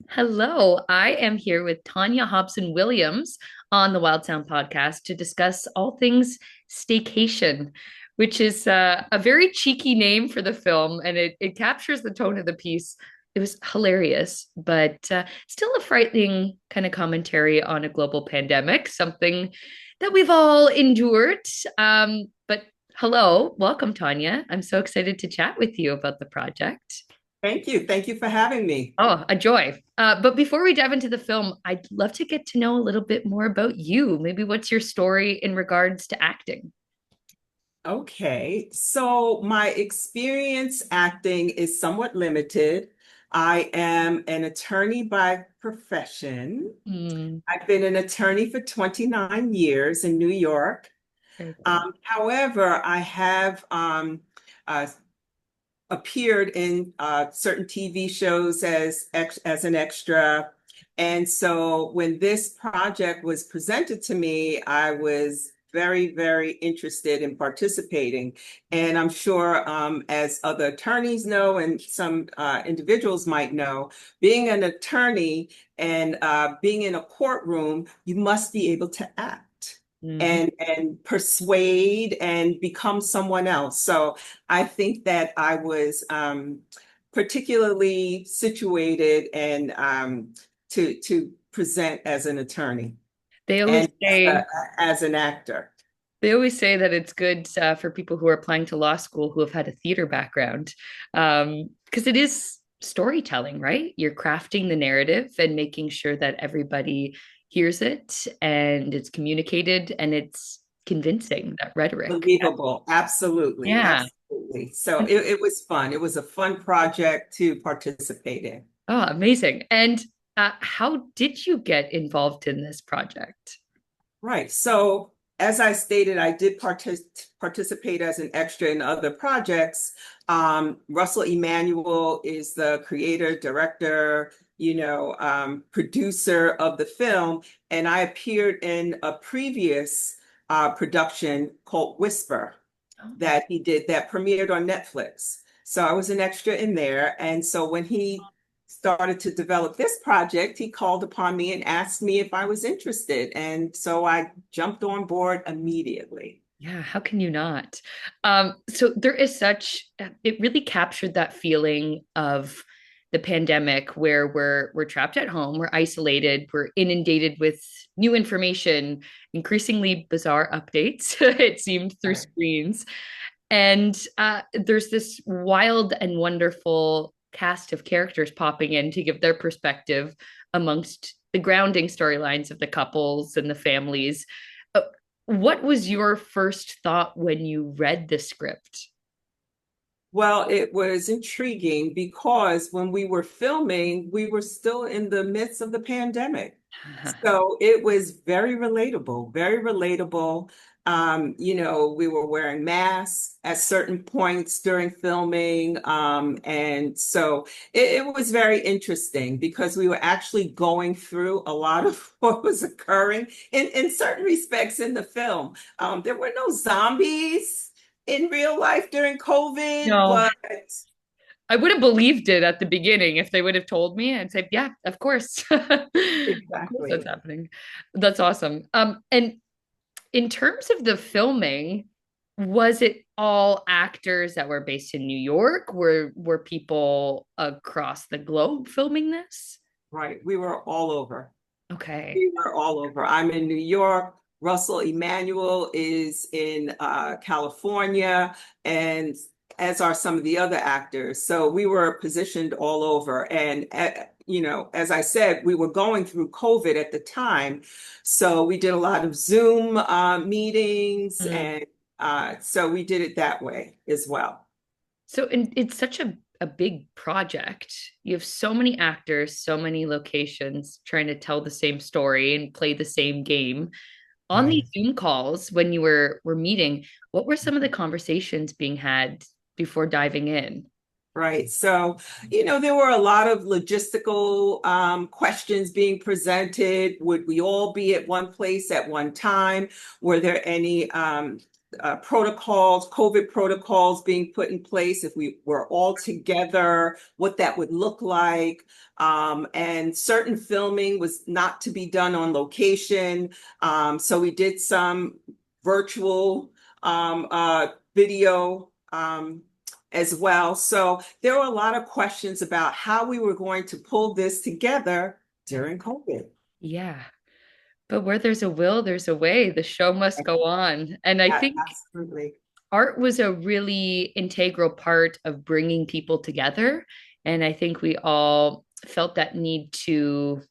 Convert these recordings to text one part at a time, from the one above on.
Hello, I am here with Tanya Hobson-Williams on the Wild Sound podcast to discuss all things Staycation, which is a very cheeky name for the film, and it captures the tone of the piece. It was hilarious, but still a frightening kind of commentary on a global pandemic, something that we've all endured. But hello, welcome, Tanya. I'm so excited to chat with you about the project. Thank you. Thank you for having me. Oh, a joy. But before we dive into the film, I'd love to get to know a little bit more about you. Maybe what's your story in regards to acting? Okay, so my experience acting is somewhat limited. I am an attorney by profession. Hmm, I've been an attorney for 29 years in New York. very cool. However, I have uh, appeared in certain TV shows as an extra. And so when this project was presented to me, I was very interested in participating. And I'm sure, as other attorneys know, and some individuals might know, being an attorney and being in a courtroom, you must be able to act Mhm. and persuade and become someone else. So I think that I was particularly situated and to present as an attorney They always and say as an actor. they always say that it's good for people who are applying to law school who have had a theater background, because it is storytelling, right? You're crafting the narrative and making sure that everybody hears it and it's communicated and it's convincing, that rhetoric. Believable. Absolutely. Yeah. Absolutely. So it was fun. It was a fun project to participate in. Oh, amazing. And how did you get involved in this project? Right. So, as I stated, I did participate as an extra in other projects. Russell Emanuel is the creator, director, producer of the film, and I appeared in a previous production called Whisper Oh, that he did that premiered on Netflix. So I was an extra in there. And so when he started to develop this project, he called upon me and asked me if I was interested. And so I jumped on board immediately. yeah, how can you not? So there is such, it really captured that feeling of the pandemic where we're trapped at home, we're isolated, we're inundated with new information, increasingly bizarre updates, it seemed through Right. screens. And there's this wild and wonderful cast of characters popping in to give their perspective amongst the grounding storylines of the couples and the families. Uh, what was your first thought when you read the script? Well, it was intriguing because when we were filming, we were still in the midst of the pandemic. So it was very relatable, very relatable. We were wearing masks at certain points during filming. And so it was very interesting because we were actually going through a lot of what was occurring in certain respects in the film. There were no zombies in real life during COVID, No, but I would have believed it at the beginning if they would have told me. I'd say, yeah, of course. Of course that's exactly. happening. That's awesome. And in terms of the filming, was it all actors that were based in New York? Were people across the globe filming this? Right. We were all over. Okay. We were all over. I'm in New York. Russell Emanuel is in California, and as are some of the other actors. So we were positioned all over. And, as I said, we were going through COVID at the time. So we did a lot of Zoom meetings, Mm. and so we did it that way as well. So and it's such a big project. You have so many actors, so many locations trying to tell the same story and play the same game. On these Right. Zoom calls, when you were meeting, what were some of the conversations being had before diving in? Right. So, there were a lot of logistical questions being presented. Would we all be at one place at one time? Were there any protocols, COVID protocols being put in place, if we were all together, what that would look like. And certain filming was not to be done on location. So we did some virtual video as well. So there were a lot of questions about how we were going to pull this together during COVID. Yeah. But where there's a will, there's a way. The show must go on. And I think Absolutely. art was a really integral part of bringing people together. And I think we all felt that need to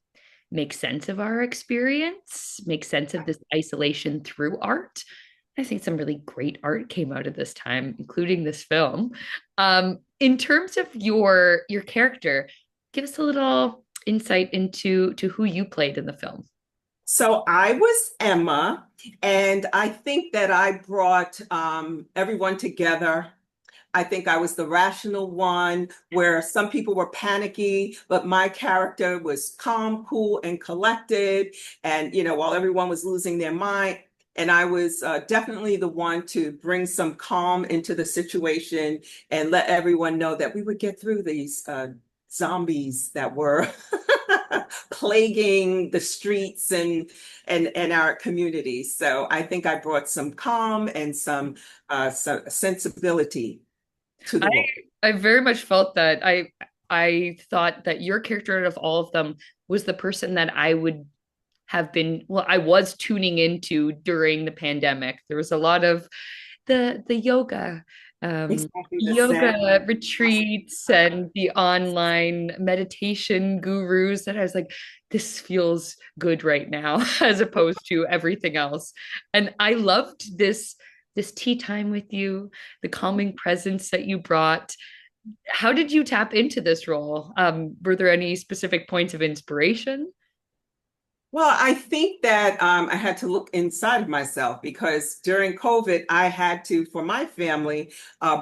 make sense of our experience, make sense of this isolation through art. I think some really great art came out of this time, including this film. In terms of your character, give us a little insight into to who you played in the film. So I was Emma, and I think that I brought everyone together. I think I was the rational one where some people were panicky, but my character was calm, cool, and collected. And, while everyone was losing their mind, and I was definitely the one to bring some calm into the situation and let everyone know that we would get through these zombies that were plaguing the streets and our communities. So I think I brought some calm and some sensibility to I the role. I very much felt that. I thought that your character out of all of them was the person that I would have been, well, I was tuning into during the pandemic. There was a lot of the yoga Exactly the same. yoga retreats and the online meditation gurus that I was like, this feels good right now, as opposed to everything else. And I loved this tea time with you, the calming presence that you brought. How did you tap into this role? Were there any specific points of inspiration? Well, I think that I had to look inside of myself because during COVID, I had to, for my family,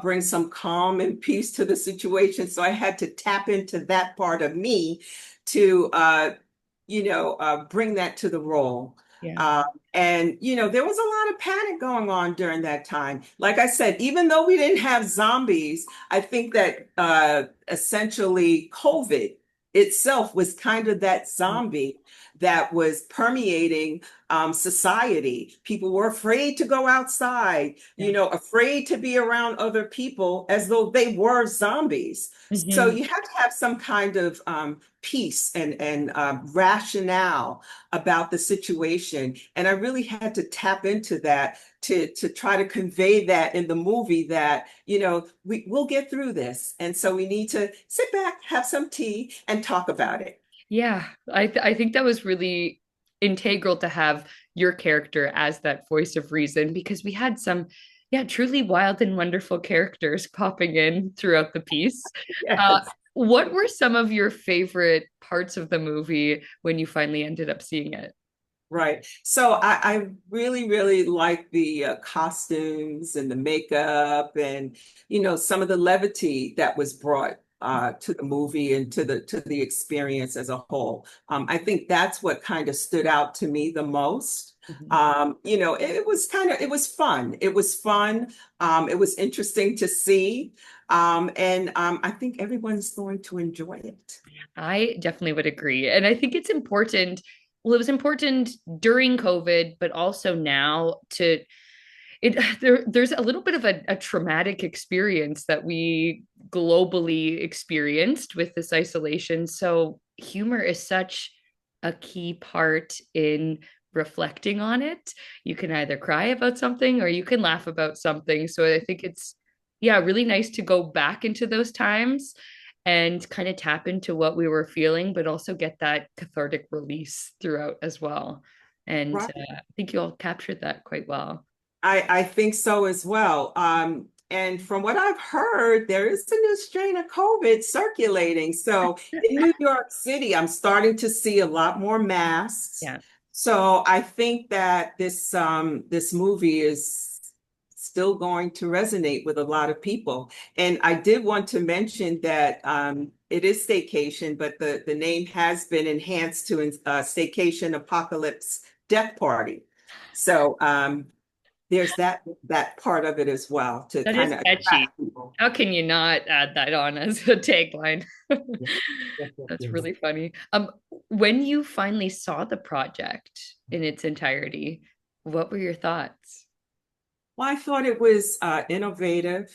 bring some calm and peace to the situation. So I had to tap into that part of me to, bring that to the role. Yeah. Uh, and, there was a lot of panic going on during that time. Like I said, even though we didn't have zombies, I think that essentially COVID itself was kind of that zombie that was permeating society. People were afraid to go outside, Yeah. afraid to be around other people as though they were zombies. So Mhm. you have to have some kind of peace and rationale about the situation. And I really had to tap into that to try to convey that in the movie that, we'll get through this. And so we need to sit back, have some tea, and talk about it. Yeah, I think that was really integral to have your character as that voice of reason because we had some, yeah, truly wild and wonderful characters popping in throughout the piece. Uh, Yes. what were some of your favorite parts of the movie when you finally ended up seeing it? Right. So I really, really like the costumes and the makeup and, some of the levity that was brought to the movie and to the experience as a whole. I think that's what kind of stood out to me the most. Mhm. It was fun. It was fun. It was interesting to see. And I think everyone's going to enjoy it. I definitely would agree. And I think it's important. Well, it was important during COVID, but also now to it there's a little bit of a traumatic experience that we globally experienced with this isolation. So humor is such a key part in reflecting on it. You can either cry about something or you can laugh about something. So I think it's, yeah, really nice to go back into those times and kind of tap into what we were feeling, but also get that cathartic release throughout as well. And Right. I think you all captured that quite well. I think so as well. And from what I've heard, there is a new strain of COVID circulating. So in New York City, I'm starting to see a lot more masks. Yeah. So I think that this movie is still going to resonate with a lot of people. And I did want to mention that it is Staycation, but the name has been enhanced to Staycation Apocalypse Death Party. So there's that part of it as well to That kind is of catchy. attract people. How can you not add that on as a tagline? Yes, yes, yes, That's yes. really funny. When you finally saw the project in its entirety, what were your thoughts? Well, I thought it was innovative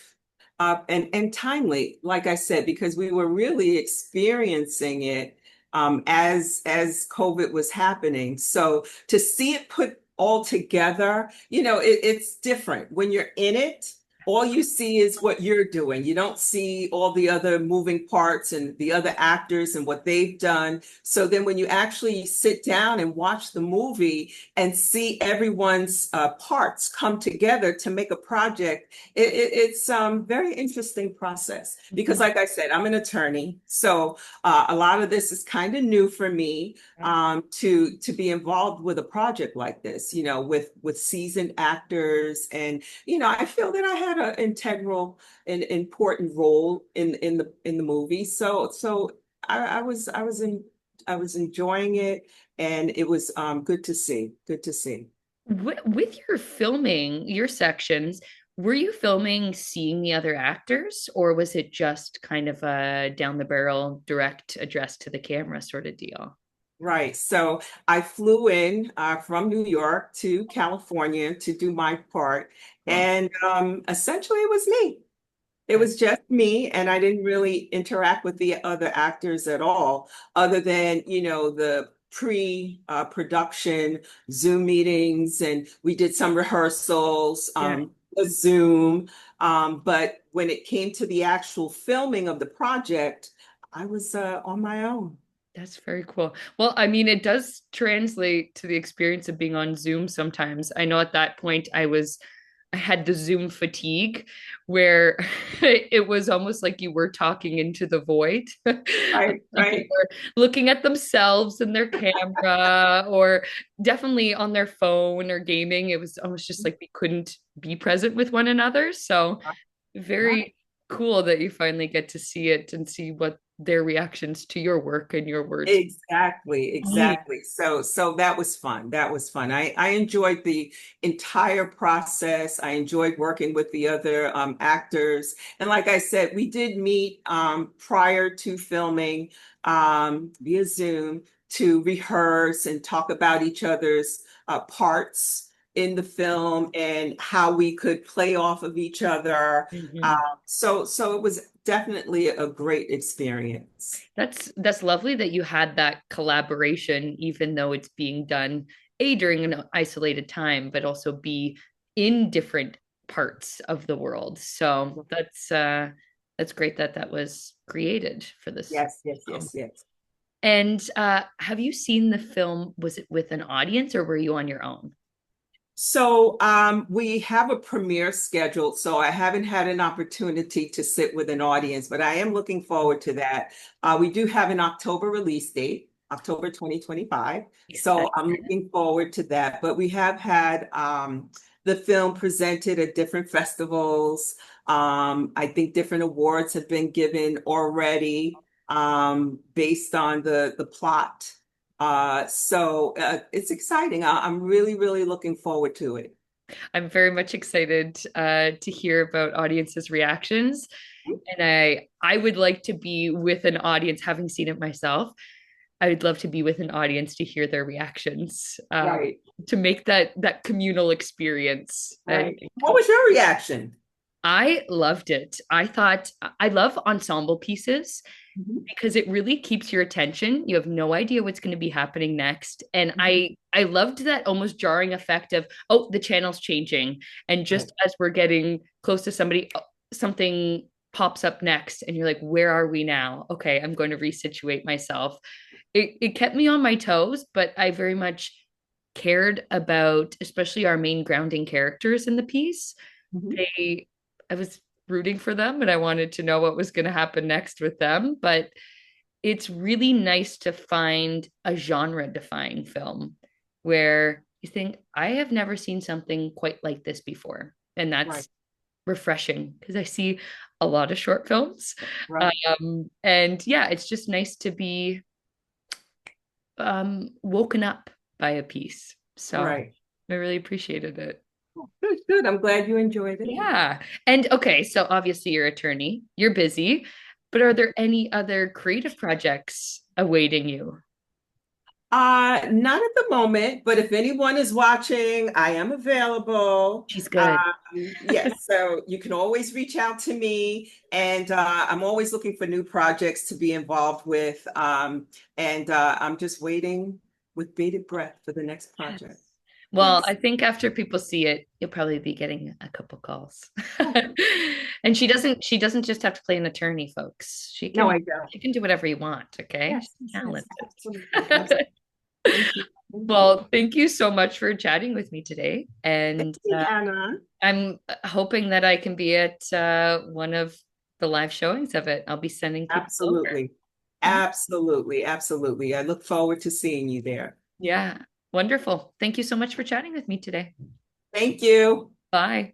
and timely, like I said, because we were really experiencing it as COVID was happening. So to see it put all together, it's different when you're in it. All you see is what you're doing. You don't see all the other moving parts and the other actors and what they've done. So then when you actually sit down and watch the movie, and see everyone's parts come together to make a project, it's very interesting process because, Mhm. like I said, I'm an attorney, so a lot of this is kind of new for me to be involved with a project like this, with seasoned actors, and I feel that I had an integral and important role in the movie. So I was enjoying it, and it was good to see. Good to see. With your filming, your sections, were you filming seeing the other actors, or was it just kind of a down the barrel, direct address to the camera sort of deal? Right. So I flew in from New York to California to do my part, Well, and essentially it was me. It was just me, and I didn't really interact with the other actors at all, other than, the pre-production Zoom meetings, and we did some rehearsals, yeah. Zoom. But when it came to the actual filming of the project, I was on my own. That's very cool. Well, I mean, it does translate to the experience of being on Zoom sometimes. I know at that point I had the Zoom fatigue where it was almost like you were talking into the void. Right, People right. were looking at themselves and their camera, or definitely on their phone or gaming. It was almost just like we couldn't be present with one another. So Right. very cool that you finally get to see it and see what their reactions to your work and your words. Exactly, exactly. So that was fun. That was fun. I enjoyed the entire process. I enjoyed working with the other actors. And like I said, we did meet prior to filming via Zoom to rehearse and talk about each other's parts in the film and how we could play off of each other. Mhm. So it was definitely a great experience. That's lovely that you had that collaboration, even though it's being done A during an isolated time, but also B in different parts of the world. So that's great that that was created for this Yes, yes, film. yes, yes. And have you seen the film? Was it with an audience or were you on your own? So we have a premiere scheduled, so I haven't had an opportunity to sit with an audience, but I am looking forward to that. We do have an October release date, October 2025. So I'm Excited. looking forward to that. But we have had the film presented at different festivals. I think different awards have been given already based on the plot. So it's exciting. I'm really, really looking forward to it. I'm very much excited to hear about audiences' reactions. And I would like to be with an audience, having seen it myself. I would love to be with an audience to hear their reactions, Right, to make that communal experience. And right. What was your reaction? I loved it. I thought I love ensemble pieces Mhm, because it really keeps your attention. You have no idea what's going to be happening next. And mhm. I loved that almost jarring effect of, oh, the channel's changing. And Right, just as we're getting close to somebody, oh, something pops up next and you're like, where are we now? Okay, I'm going to resituate myself. It kept me on my toes, but I very much cared about especially our main grounding characters in the piece. mhm. They I was rooting for them and I wanted to know what was going to happen next with them, but it's really nice to find a genre defying film where you think I have never seen something quite like this before. And Right, that's refreshing because I see a lot of short films. right, And yeah, it's just nice to be woken up by a piece. So right. I really appreciated it. Good, good. I'm glad you enjoyed it. Yeah. And okay, so obviously you're attorney, you're busy, but are there any other creative projects awaiting you? Not at the moment, but if anyone is watching, I am available. She's good. Yes, so you can always reach out to me, and I'm always looking for new projects to be involved with. And I'm just waiting with bated breath for the next Yes. project. Well, Yes. I think after people see it, you'll probably be getting a couple calls. Oh, And she doesn't just have to play an attorney, folks. She no, can I don't. she can do whatever you want, okay? Yes, She's yes, yes, absolutely. talented. Thank you. Thank you. Well, thank you so much for chatting with me today. Thank And you, Anna. I'm hoping that I can be at one of the live showings of it. I'll be sending people over. Absolutely. Yeah. Absolutely. Absolutely. I look forward to seeing you there. Yeah. Wonderful. Thank you so much for chatting with me today. Thank you. Bye.